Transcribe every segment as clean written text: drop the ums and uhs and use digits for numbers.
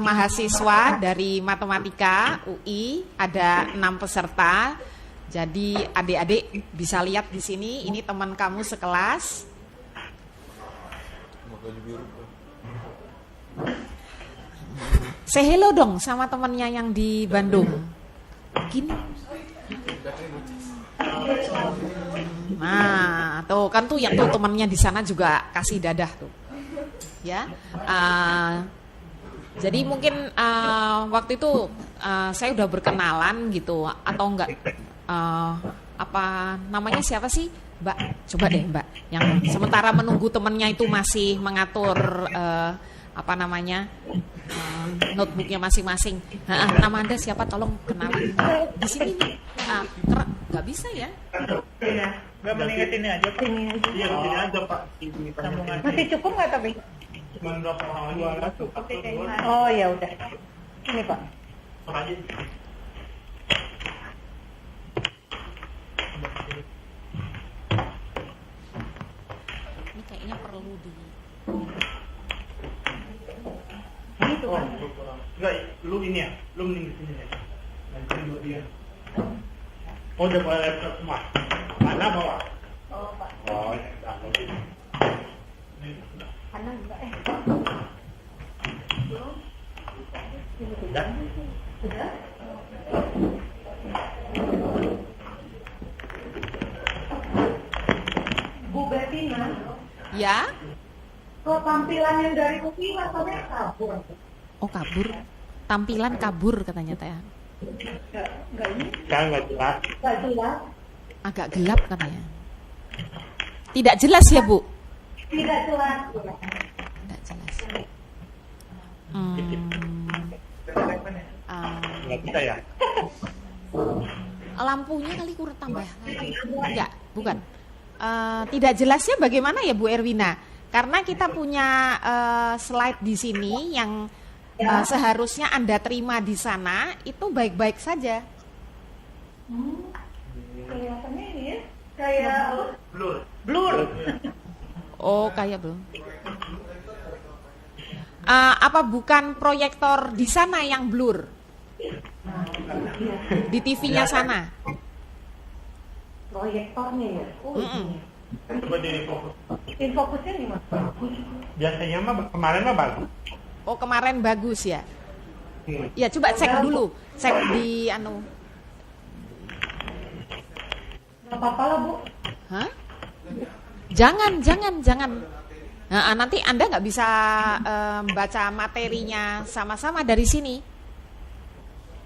mahasiswa dari Matematika UI, ada 6 peserta. Jadi adik-adik bisa lihat di sini, ini teman kamu sekelas. Say hello dong sama temannya yang di Bandung. Gini. Nah, tuh kan tuh yang tuh temannya di sana juga kasih dadah tuh. Ya. Jadi mungkin waktu itu saya udah berkenalan gitu atau enggak, apa namanya, siapa sih Mbak? Coba deh Mbak, yang sementara menunggu temennya itu masih mengatur apa namanya, notebooknya masing-masing. Nama Anda siapa? Tolong kenalin di sini nih. Nggak bisa ya? Nggak mengingetin aja Pak. Iya, ini aja Pak. Masih cukup nggak tapi? Cuma berapa hari? Oh ya udah. Ini Pak. Ini kayaknya perlu di. Gitu kan? Enggak, lu ini ya? Lu mending di sini ya. Nanti lu dia. Oh, udah bawa laptop semua. Mana bawa? Oh Pak. Oh, ya. Kanan enggak Sudah? Sudah? Bu Bettina, Ya? kok tampilan yang dari kopi rasanya kabur? Oh, kabur. Tampilan kabur katanya Teh. Enggak ini? Nggak jelas. Enggak jelas. Agak gelap katanya. Tidak jelas ya, Bu? Tidak jelas. Tidak jelas. Nggak bisa ya? Lampunya kali kurang tambah. Enggak, bukan. Tidak jelasnya bagaimana ya Bu Erwina? Karena kita punya slide di sini yang seharusnya Anda terima di sana itu baik-baik saja. Kelihatannya ini ya, kayak Blur. blur. Oh, kayak belum. Apa bukan proyektor di sana yang blur? Di TV-nya sana. Proyektornya ya. Oh, ini. Coba di fokus. Infokusnya di mana? Biasanya mah kemarin mah bagus. Oh, kemarin bagus ya. Ya, coba cek dulu. Cek di anu. Gak apa-apa lah Bu. Hah? Jangan. Nah, nanti Anda nggak bisa baca materinya sama-sama dari sini.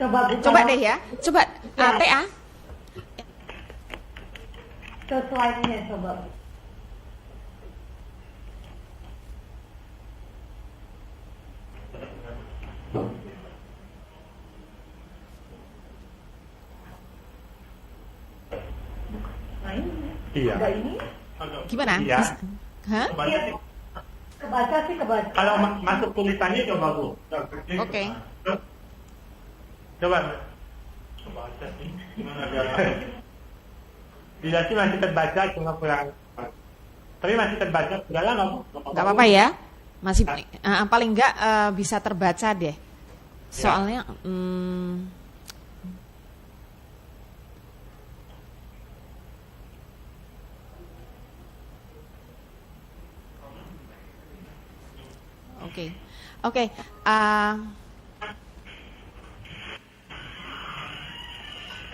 Coba buka. Coba deh ya. Coba TA. Ke slide-nya coba. Nah ini. Iya. Ada ini. Gimana? Iya. Hah? Kebaca sih. Kebaca sih kebaca. Kalau masuk tulisannya coba Bu. Oke. Coba. Kebaca sih. Gimana dia? Tidak sih masih terbaca, cuma kurang. Tapi masih terbaca, udah lah nggak Bu? Nggak apa-apa ya. Masih paling nggak bisa terbaca deh. Soalnya Oke.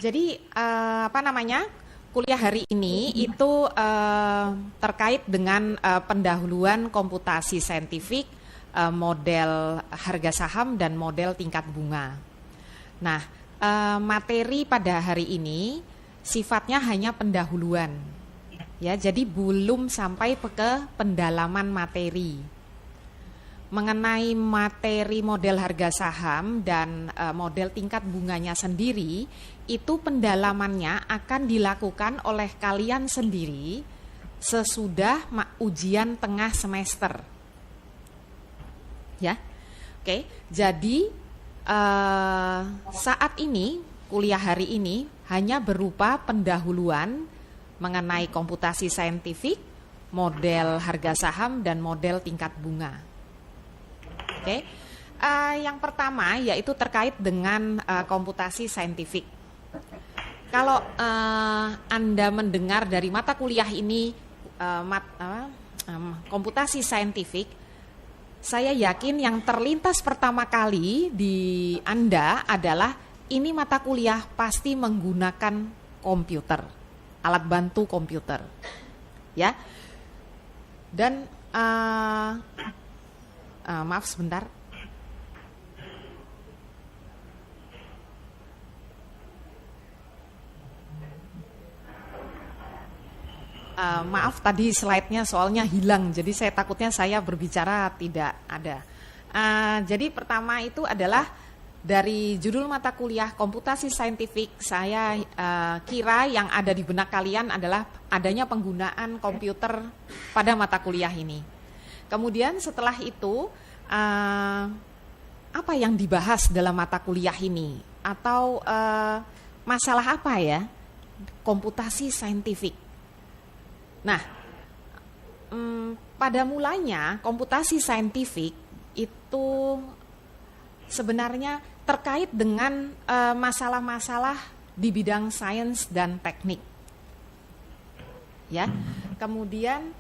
Jadi apa namanya, kuliah hari ini itu terkait dengan pendahuluan komputasi saintifik, model harga saham dan model tingkat bunga. Nah, materi pada hari ini sifatnya hanya pendahuluan, ya. Jadi belum sampai ke pendalaman materi. Mengenai materi model harga saham dan model tingkat bunganya sendiri, itu pendalamannya akan dilakukan oleh kalian sendiri sesudah ujian tengah semester. Ya, oke. Jadi saat ini kuliah hari ini hanya berupa pendahuluan mengenai komputasi saintifik, model harga saham dan model tingkat bunga. Oke, Yang pertama yaitu terkait dengan komputasi saintifik. Kalau Anda mendengar dari mata kuliah ini komputasi saintifik, saya yakin yang terlintas pertama kali di Anda adalah ini mata kuliah pasti menggunakan komputer, alat bantu komputer, ya. Dan maaf sebentar. Maaf tadi slide-nya soalnya hilang, jadi saya takutnya saya berbicara tidak ada. Jadi pertama itu adalah dari judul mata kuliah komputasi saintifik, saya kira yang ada di benak kalian adalah adanya penggunaan komputer pada mata kuliah ini. Kemudian setelah itu, apa yang dibahas dalam mata kuliah ini? Atau masalah apa ya? Komputasi saintifik. Nah, pada mulanya komputasi saintifik itu sebenarnya terkait dengan masalah-masalah di bidang sains dan teknik. Ya, kemudian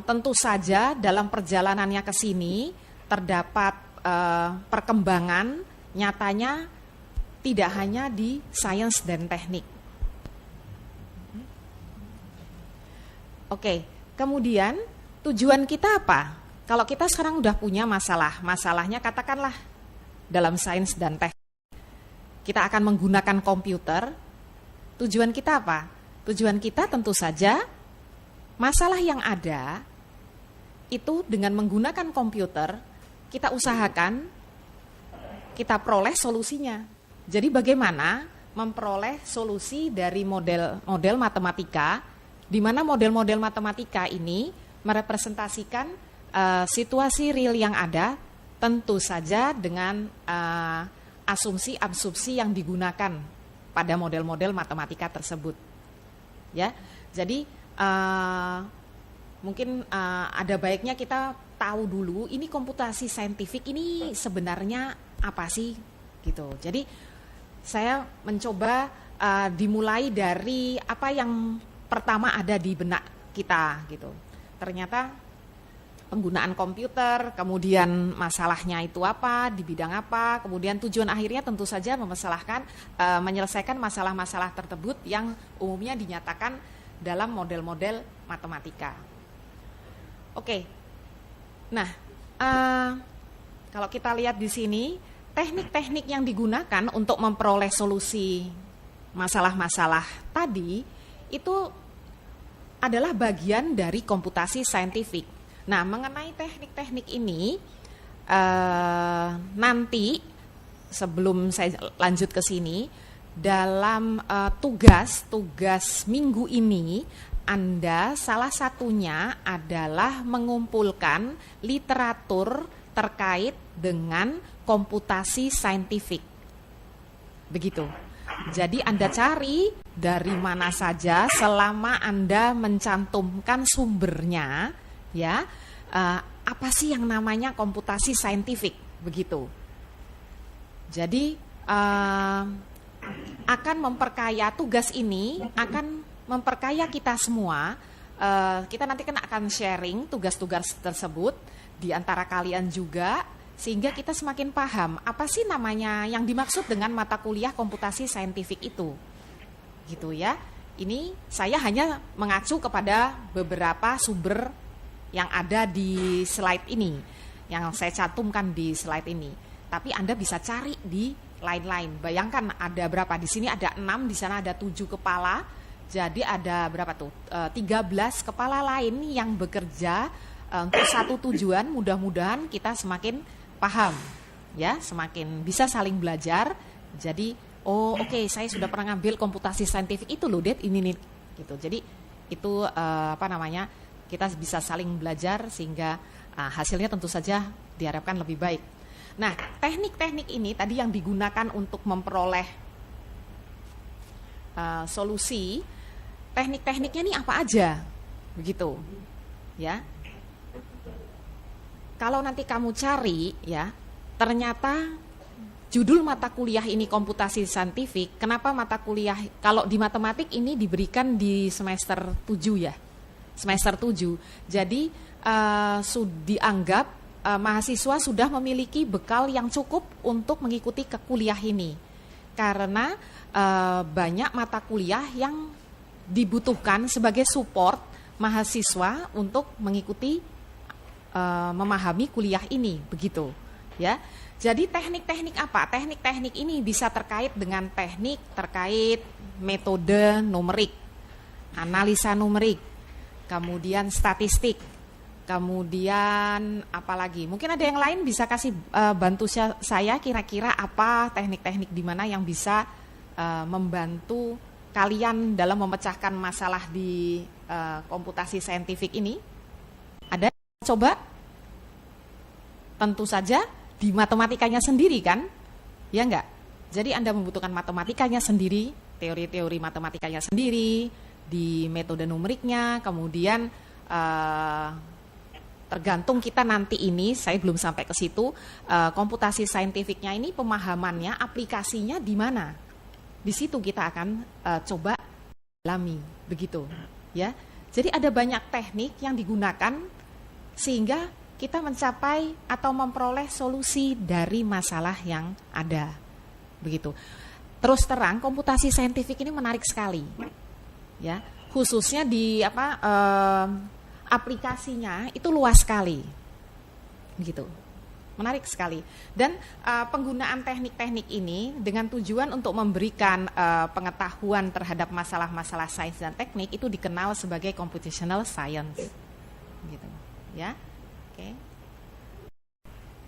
tentu saja dalam perjalanannya ke sini terdapat perkembangan nyatanya tidak hanya di sains dan teknik. Oke, kemudian tujuan kita apa? Kalau kita sekarang udah punya masalahnya katakanlah dalam sains dan teknik, kita akan menggunakan komputer. Tujuan kita apa? Tujuan kita tentu saja masalah yang ada itu dengan menggunakan komputer, kita usahakan kita peroleh solusinya. Jadi bagaimana memperoleh solusi dari model matematika, di mana model-model matematika ini merepresentasikan situasi real yang ada, tentu saja dengan asumsi-asumsi yang digunakan pada model-model matematika tersebut. Ya, jadi mungkin ada baiknya kita tahu dulu ini komputasi saintifik ini sebenarnya apa sih, gitu. Jadi saya mencoba dimulai dari apa yang pertama ada di benak kita, gitu. Ternyata penggunaan komputer, kemudian masalahnya itu apa, di bidang apa, kemudian tujuan akhirnya tentu saja menyelesaikan masalah-masalah tersebut yang umumnya dinyatakan dalam model-model matematika. Oke, nah kalau kita lihat di sini teknik-teknik yang digunakan untuk memperoleh solusi masalah-masalah tadi itu adalah bagian dari komputasi saintifik. Nah, mengenai teknik-teknik ini, nanti sebelum saya lanjut ke sini, dalam tugas minggu ini, Anda salah satunya adalah mengumpulkan literatur terkait dengan komputasi saintifik. Begitu. Jadi Anda cari dari mana saja selama Anda mencantumkan sumbernya, ya, apa sih yang namanya komputasi saintifik, begitu. Jadi akan memperkaya tugas ini, akan memperkaya kita semua. Kita nanti kan akan sharing tugas-tugas tersebut di antara kalian juga, sehingga kita semakin paham apa sih namanya yang dimaksud dengan mata kuliah komputasi saintifik itu, gitu ya. Ini saya hanya mengacu kepada beberapa sumber yang ada di slide ini, yang saya cantumkan di slide ini. Tapi Anda bisa cari di lain-lain. Bayangkan ada berapa di sini, ada 6, di sana ada 7 kepala. Jadi ada berapa tuh? 13 kepala lain yang bekerja untuk satu tujuan. Mudah-mudahan kita semakin paham, ya, semakin bisa saling belajar. Jadi, oke, saya sudah pernah ngambil komputasi saintifik itu loh, Det, ini nih, gitu. Jadi itu kita bisa saling belajar sehingga hasilnya tentu saja diharapkan lebih baik. Nah, teknik-teknik ini tadi yang digunakan untuk memperoleh solusi, teknik-tekniknya ini apa aja, begitu, ya. Kalau nanti kamu cari, ya, ternyata judul mata kuliah ini komputasi saintifik. Kenapa mata kuliah kalau di matematik ini diberikan di semester 7 ya? Semester 7. Jadi dianggap mahasiswa sudah memiliki bekal yang cukup untuk mengikuti ke kuliah ini. Karena banyak mata kuliah yang dibutuhkan sebagai support mahasiswa untuk mengikuti memahami kuliah ini, begitu ya. Jadi teknik-teknik apa? Teknik-teknik ini bisa terkait dengan teknik terkait metode numerik, analisa numerik, kemudian statistik, kemudian apalagi? Mungkin ada yang lain bisa kasih bantu saya kira-kira apa teknik-teknik di mana yang bisa membantu kalian dalam memecahkan masalah di komputasi saintifik ini? Ada? Coba? Tentu saja di matematikanya sendiri kan? Ya enggak? Jadi Anda membutuhkan matematikanya sendiri, teori-teori matematikanya sendiri, di metode numeriknya, kemudian tergantung kita nanti ini, saya belum sampai ke situ, komputasi saintifiknya ini pemahamannya, aplikasinya di mana? Di situ kita akan coba dalami, begitu ya. Jadi ada banyak teknik yang digunakan sehingga kita mencapai atau memperoleh solusi dari masalah yang ada, begitu. Terus terang, komputasi saintifik ini menarik sekali, ya. Khususnya di aplikasinya itu luas sekali, begitu. Menarik sekali. Dan penggunaan teknik-teknik ini dengan tujuan untuk memberikan pengetahuan terhadap masalah-masalah sains dan teknik itu dikenal sebagai computational science, gitu, ya. Oke.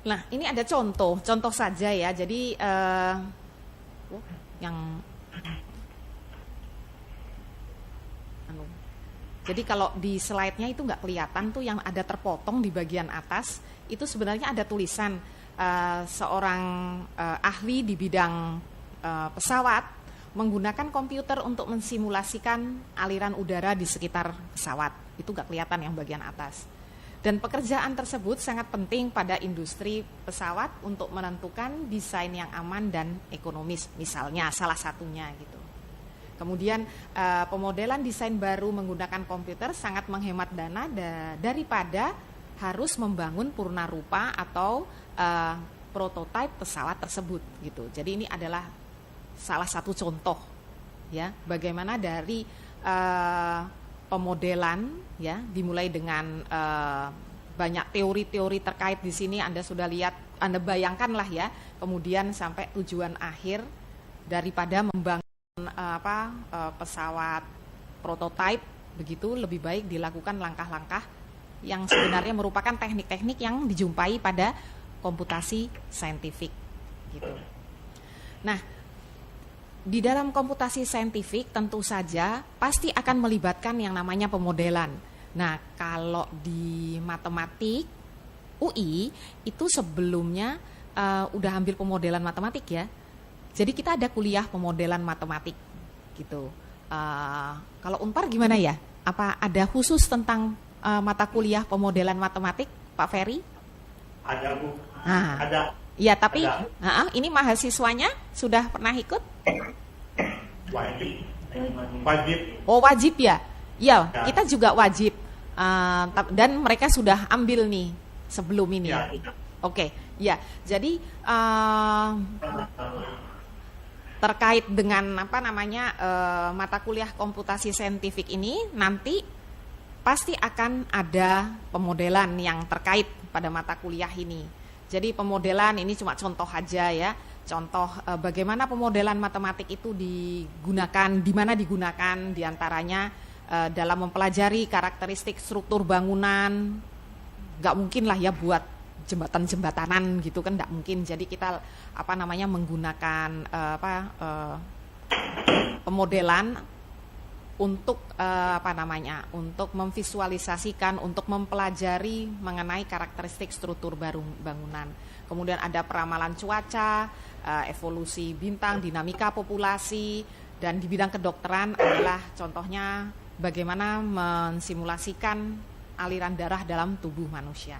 Nah, ini ada contoh saja ya. Jadi jadi kalau di slide-nya itu nggak kelihatan tuh yang ada terpotong di bagian atas, itu sebenarnya ada tulisan seorang ahli di bidang pesawat menggunakan komputer untuk mensimulasikan aliran udara di sekitar pesawat. Itu nggak kelihatan yang bagian atas. Dan pekerjaan tersebut sangat penting pada industri pesawat untuk menentukan desain yang aman dan ekonomis, misalnya salah satunya gitu. Kemudian pemodelan desain baru menggunakan komputer sangat menghemat dana daripada harus membangun purna rupa atau prototipe pesawat tersebut gitu. Jadi ini adalah salah satu contoh ya bagaimana dari pemodelan ya dimulai dengan banyak teori-teori terkait di sini. Anda sudah lihat, Anda bayangkanlah ya, kemudian sampai tujuan akhir daripada membangun pesawat prototipe, begitu lebih baik dilakukan langkah-langkah yang sebenarnya merupakan teknik-teknik yang dijumpai pada komputasi saintifik gitu. Nah, di dalam komputasi saintifik tentu saja pasti akan melibatkan yang namanya pemodelan. Nah, kalau di matematik UI itu sebelumnya udah ambil pemodelan matematik ya. Jadi kita ada kuliah pemodelan matematik gitu. Kalau Unpar gimana ya? Apa ada khusus tentang mata kuliah pemodelan matematik, Pak Ferry? Ada Bu. Ada. Iya, tapi ini mahasiswanya sudah pernah ikut? Wajib. Oh, wajib ya? Iya, kita juga wajib. Dan mereka sudah ambil nih sebelum ini. Ya. Oke, ya. Jadi terkait dengan mata kuliah komputasi saintifik ini nanti pasti akan ada pemodelan yang terkait pada mata kuliah ini. Jadi pemodelan ini cuma contoh aja ya. Contoh bagaimana pemodelan matematik itu digunakan, di mana digunakan, diantaranya dalam mempelajari karakteristik struktur bangunan. Nggak mungkin lah ya buat jembatan-jembatanan gitu kan, nggak mungkin. Jadi kita menggunakan pemodelan untuk untuk memvisualisasikan, untuk mempelajari mengenai karakteristik struktur bangunan. Kemudian ada peramalan cuaca, evolusi bintang, dinamika populasi, dan di bidang kedokteran adalah contohnya bagaimana mensimulasikan aliran darah dalam tubuh manusia.